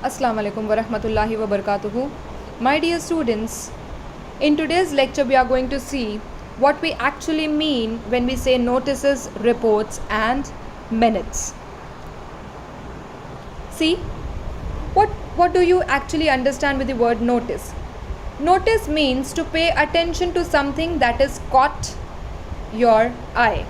Assalamu alaikum wa rahmatullahi wa barakatuhu. My dear students, in today's lecture we are going to see what we actually mean when we say notices, reports and minutes. See, what do you actually understand with the word notice? Notice means to pay attention to something that is caught your eye.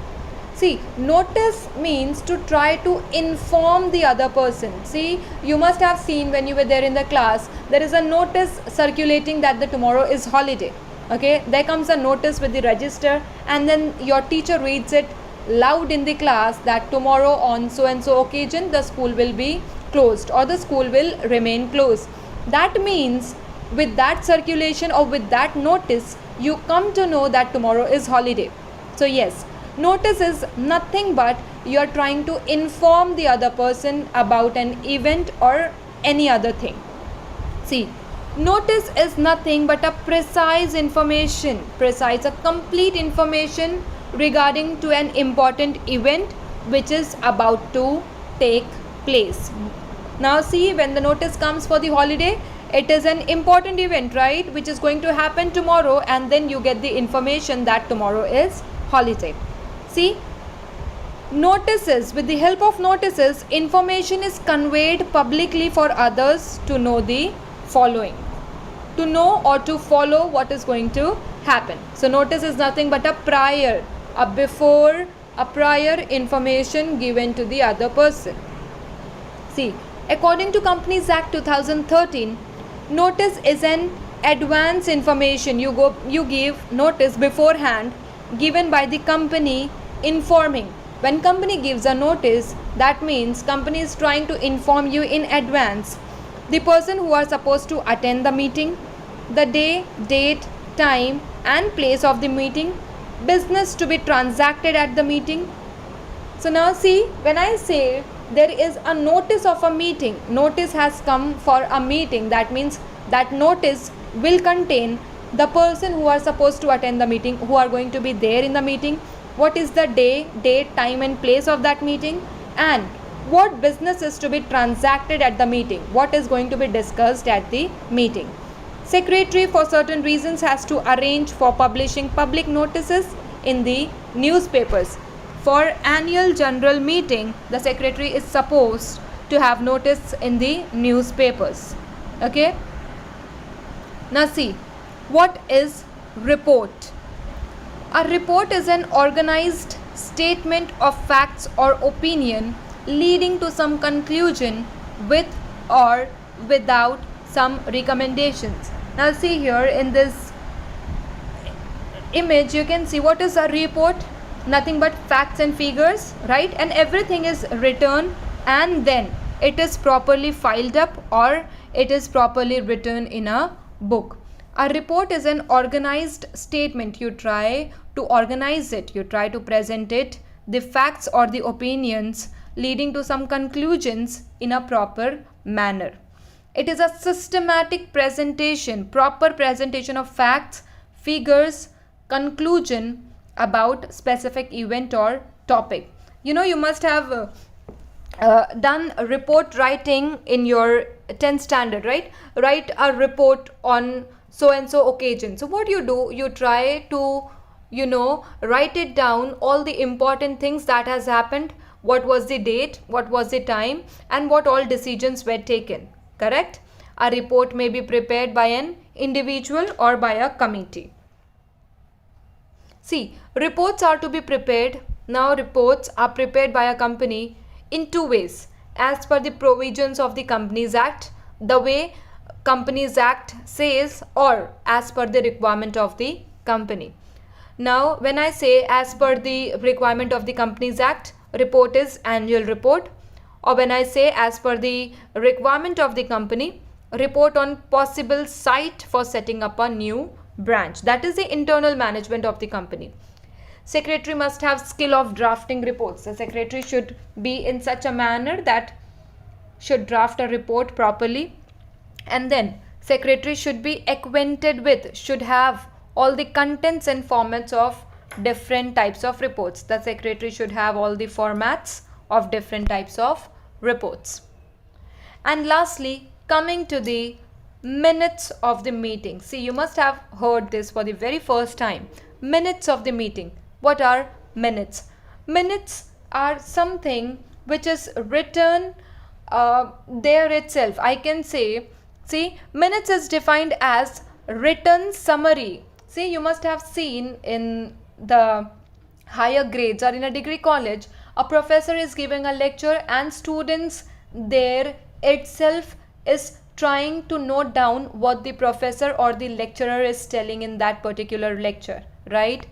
See, notice means to try to inform the other person. See, you must have seen when you were there in the class, there is a notice circulating that the tomorrow is holiday. Okay, there comes a notice with the register, and then your teacher reads it loud in the class that tomorrow on so and so occasion the school will be closed or the school will remain closed. That means with that circulation or with that notice, you come to know that tomorrow is holiday. So yes, notice is nothing but you are trying to inform the other person about an event or any other thing. See, notice is nothing but a precise information, a complete information regarding to an important event which is about to take place. Now see, when the notice comes for the holiday, it is an important event, right, which is going to happen tomorrow, and then you get the information that tomorrow is holiday. See, notices, with the help of notices, information is conveyed publicly for others to know the following, to know or to follow what is going to happen. So notice is nothing but a prior information given to the other person. See, according to Companies Act 2013, notice is an advance information. You give notice beforehand given by the company informing. When company gives a notice, that means company is trying to inform you in advance the person who are supposed to attend the meeting, the day, date, time and place of the meeting, business to be transacted at the meeting. So now see, when I say there is a notice of a meeting, notice has come for a meeting, that means that notice will contain the person who are supposed to attend the meeting, who are going to be there in the meeting, what is the day, date, time and place of that meeting, and what business is to be transacted at the meeting, what is going to be discussed at the meeting. Secretary for certain reasons has to arrange for publishing public notices in the newspapers. For annual general meeting, the secretary is supposed to have notice in the newspapers. Okay. Now see, what is report? A report is an organized statement of facts or opinion leading to some conclusion with or without some recommendations. Now see here in this image, you can see what is a report. Nothing but facts and figures, right? And everything is written and then it is properly filed up or it is properly written in a book. A report is an organized statement. You try to organize it, you try to present it, the facts or the opinions leading to some conclusions in a proper manner. It is a systematic presentation, proper presentation of facts, figures, conclusion about specific event or topic. You know, you must have done report writing in your 10th standard, right? Write a report on so and so occasion. So what you do, you try to write it down, all the important things that has happened, what was the date, what was the time and what all decisions were taken. Correct? A report may be prepared by an individual or by a committee. See, reports are to be prepared. Now reports are prepared by a company in two ways, as per the provisions of the Companies Act, the way Companies Act says, or as per the requirement of the company. Now when I say as per the requirement of the Companies Act, report is annual report, or when I say as per the requirement of the company, report on possible site for setting up a new branch. That is the internal management of the company. Secretary must have skill of drafting reports. The secretary should be in such a manner that should draft a report properly, and then secretary should be acquainted with, should have all the contents and formats of different types of reports. The secretary should have all the formats of different types of reports. And lastly, coming to the minutes of the meeting. See, you must have heard this for the very first time. Minutes of the meeting. What are minutes? Minutes are something which is written there itself. I can say, see, minutes is defined as written summary. See, you must have seen in the higher grades or in a degree college, a professor is giving a lecture and students there itself is trying to note down what the professor or the lecturer is telling in that particular lecture, right?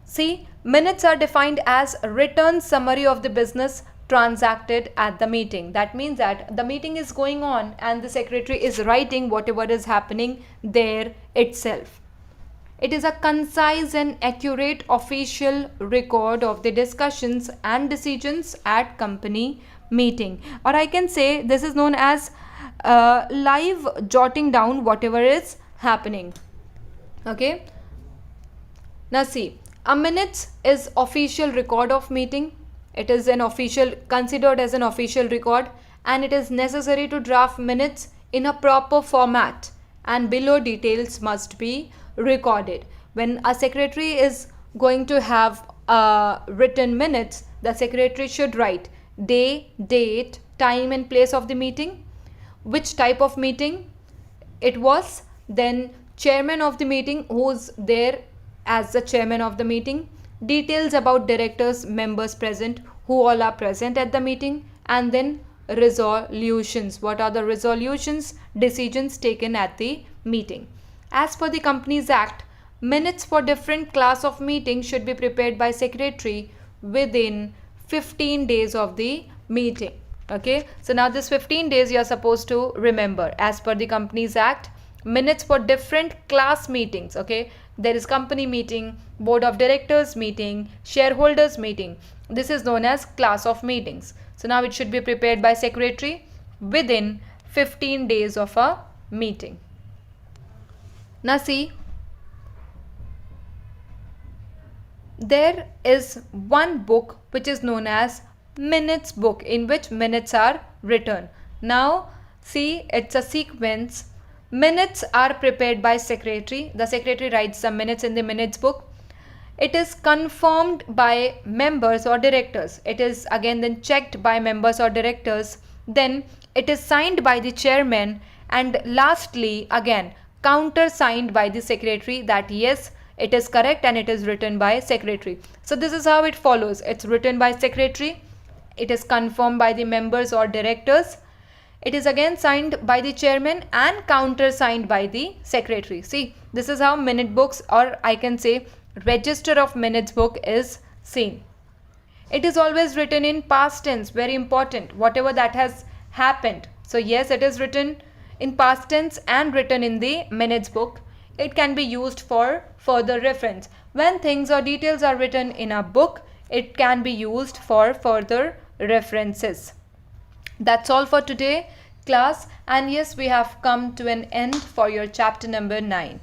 See, minutes are defined as written summary of the business transacted at the meeting. That means that the meeting is going on and the secretary is writing whatever is happening there itself. It is a concise and accurate official record of the discussions and decisions at company meeting. Or I can say this is known as live jotting down whatever is happening. Okay. Now see, a minutes is official record of meeting. It is an official, considered as an official record, and it is necessary to draft minutes in a proper format, and below details must be recorded. When a secretary is going to have written minutes, the secretary should write day, date, time and place of the meeting, which type of meeting it was, then chairman of the meeting, who's there as the chairman of the meeting, details about directors, members present, who all are present at the meeting, and then resolutions. What are the resolutions? Decisions taken at the meeting. As per the Companies Act, minutes for different class of meeting should be prepared by secretary within 15 days of the meeting. Okay, so now this 15 days you are supposed to remember. As per the Companies Act, minutes for different class meetings. Okay, there is company meeting, board of directors meeting, shareholders meeting. This is known as class of meetings. So now it should be prepared by secretary within 15 days of a meeting. Now see, there is one book which is known as minutes book, in which minutes are written. Now see, it's a sequence. Minutes are prepared by secretary. The secretary writes some minutes in the minutes book. It is confirmed by members or directors. It is again then checked by members or directors. Then it is signed by the chairman, and lastly again countersigned by the secretary that yes, it is correct and it is written by secretary. So this is how it follows. It's written by secretary. It is confirmed by the members or directors. It is again signed by the chairman and countersigned by the secretary. See, this is how minute books, or I can say register of minutes book, is seen. It is always written in past tense, very important, whatever that has happened. So yes, it is written in past tense and written in the minutes book. It can be used for further reference. When things or details are written in a book, it can be used for further references. That's all for today, class, and yes, we have come to an end for your chapter number 9.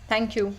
Thank you.